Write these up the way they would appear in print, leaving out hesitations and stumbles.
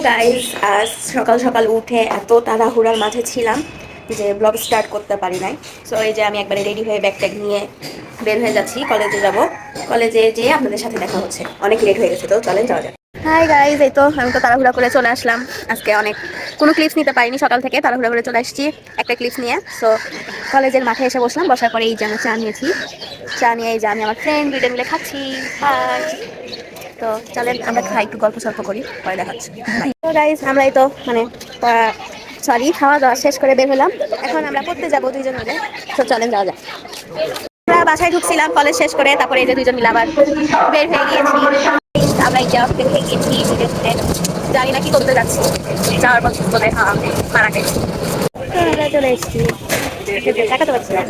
Guys, আজ সকাল সকাল উঠে এত তাড়াহুড়ার মাঝে ছিলাম যে ব্লগ স্টার্ট করতে পারি নাই। সো এই যে আমি একবারে রেডি হয়ে ব্যাগ ট্যাগ নিয়ে বের হয়ে যাচ্ছি, কলেজে যাব। কলেজে যেয়ে আপনাদের সাথে দেখা হচ্ছে, অনেক লেট হয়ে গেছে, তো চলেন যাওয়া যাক। হাই গাইস, এই তো আমি তো তাড়াহুড়া করে চলে আসলাম। আজকে কোনো ক্লিপস নিতে পারিনি, সকাল থেকে তাড়াহুড়া করে চলে আসছি একটা ক্লিপস নিয়ে। সো কলেজের মাঠে এসে বসলাম, বসার পরে এই যে আমি চা নিয়েছি। চা নিয়ে এই যে আমি আমার ফ্রেন্ড দুইটা মিলে খাচ্ছি। হাই, তো চলেন আমরা খাই, একটু গল্প সল্প করি, পরে দেখাচ্ছি। তো গাইজ, আমরা এই তো খাওয়া দাওয়া শেষ করে বের হলাম। এখন আমরা পড়তে যাবো দুইজন মিলে, তো চলেন যাওয়া যাক। আমরা বাসায় ঢুকছিলাম কলেজ শেষ করে, তারপরে এই যে দুইজন মিলে আবার বের হয়ে গিয়েছি। আমরা এই যে বের হয়ে গিয়েছি, জানি না কি করতে যাচ্ছি, যাওয়ার পর বলে হ্যাঁ মারা গেছি। তো আমরা চলে এসেছি, দেখাতে পারছি না,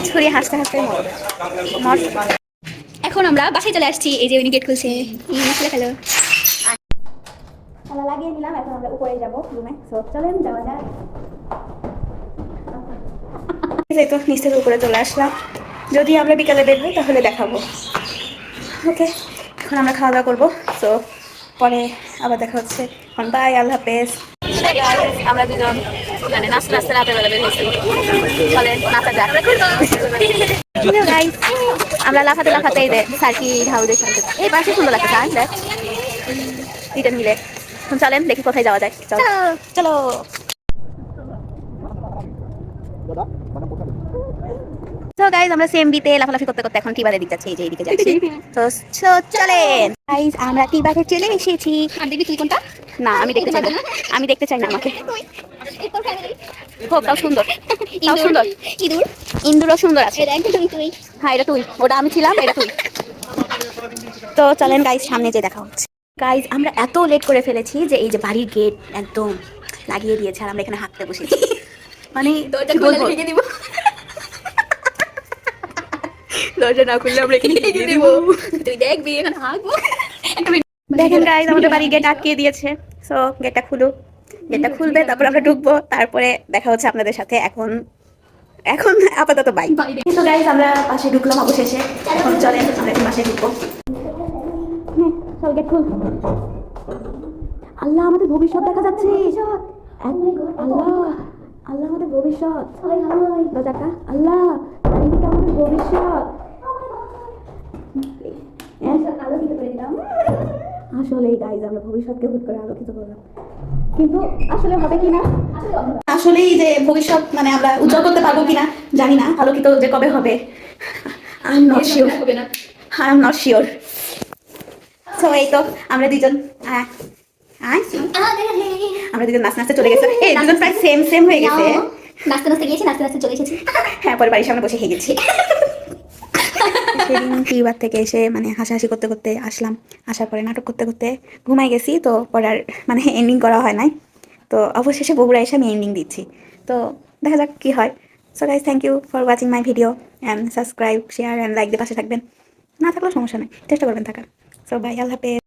ছুরি হাসতে হাসতে এখন আমরা বাসায় চলে আসছি। এই যে উনি গেট খুলছে, খেলো তালা লাগিয়ে দিলাম। এখন আমরা উপরে যাবো রুমে, সো চলেন যাওয়া যাক। এই তো নিচ থেকে উপরে চলে আসলাম, যদি আমরা বিকালে বের হই তাহলে দেখাবো। ওকে, এখন আমরা খাওয়া দাওয়া করবো, সো পরে আবার দেখা হচ্ছে। এখন বাই, আল্লাহ হাফেজ। আমরা দুজন মানে নাচতে নাচতে রাতের বেলা বের হয়েছি, চলেন নাচা যাক। আমরা লাফাতে লাফাতে এই সার্কি হাউসের সামনে, এই পাশে সুন্দর লাগছে স্যার, দেখ দুইটা মিলে। এখন চলেন দেখি কোথায় যাওয়া যায়, চলো চলো। তো গাইজ, আমরা সেম বিতে লাফালাফি করতে করতে এখন টিবারের দিক যাচ্ছি, এই যে এইদিকে যাচ্ছি। তো চলেন গাইজ, আমরা টিবারে চলে এসেছি। আর দেখবি তুই কোনটা? না, আমি দেখতে চাই না, আমি দেখতে চাই না। আমাকে হোক, তাও সুন্দর, তাও সুন্দর। ইন্দুরও সুন্দর আছে। হ্যাঁ, এটা তুই, ওটা আমি ছিলাম, এটা তুই। তো চলেন গাইজ, সামনে যে দেখা হচ্ছে। গাইজ, আমরা এত লেট করে ফেলেছি যে এই যে বাড়ির গেট একদম লাগিয়ে দিয়েছে, আর আমরা এখানে হাঁটতে বসেছি। মানে দরজা না খুললে আমরা এখানে দিব, তুই দেখবি এখানে হাঁকবো। দেখেন গাইজ, আমাদের বাড়ির গেট আটকে দিয়েছে। সো গেটটা খুলো, গেটটা খুলবে, তারপর আমরা ঢুকবো, তারপরে দেখা হচ্ছে আপনাদের সাথে। এখন এখন আপাতত বাই। তো গাইজ, আমরা পাশে ঢুকলাম অবশেষে। এখন চলেন আমরা এখন পাশে ঢুকবো। চল, গেট খুল। আল্লাহ, আমাদের ভবিষ্যৎ দেখা যাচ্ছে। আল্লাহ, আল্লাহ আমাদের ভবিষ্যৎ। দরজাটা, আল্লাহ চারিদিকে আমাদের ভবিষ্যৎ। আলোকিত করে দিলাম। আসলে গাইজ, আমরা ভবিষ্যৎকে হুট করে আলোকিত করলাম, কিন্তু আসলে হবে কিনা, আসলেই যে ভবিষ্যৎ মানে আমরা উজ্জ্বল করতে পারবো কিনা জানি না। আলোকিত যে কবে হবে, I am not sure, I am not sure. So এই তো আমরা দুজন আমরা দুজন নাচতে নাচতে চলে গেছি। এই দুজন প্রায় সেম সেম হয়ে গেছে। নাচতে নাচতে গিয়েছি, নাচতে নাচতে চলে এসেছি। হ্যাঁ, পরে বাড়ির সামনে বসে হেগে গেছি। সেদিন টিবার থেকে এসে মানে হাসাহাসি করতে করতে আসলাম, আসার পরে নাটক করতে করতে ঘুমাই গেছি। তো পরে আর মানে এন্ডিং করা হয় নাই। তো অবশেষে বগুড়া এসে আমি এন্ডিং দিচ্ছি, তো দেখা যাক কি হয়। So guys, thank you for watching my video and subscribe, share and like দিয়ে পাশে থাকবেন। না থাকলেও সমস্যা নেই, চেষ্টা করবেন থাকার। সো বাই, আল্লাহ হাফেজ।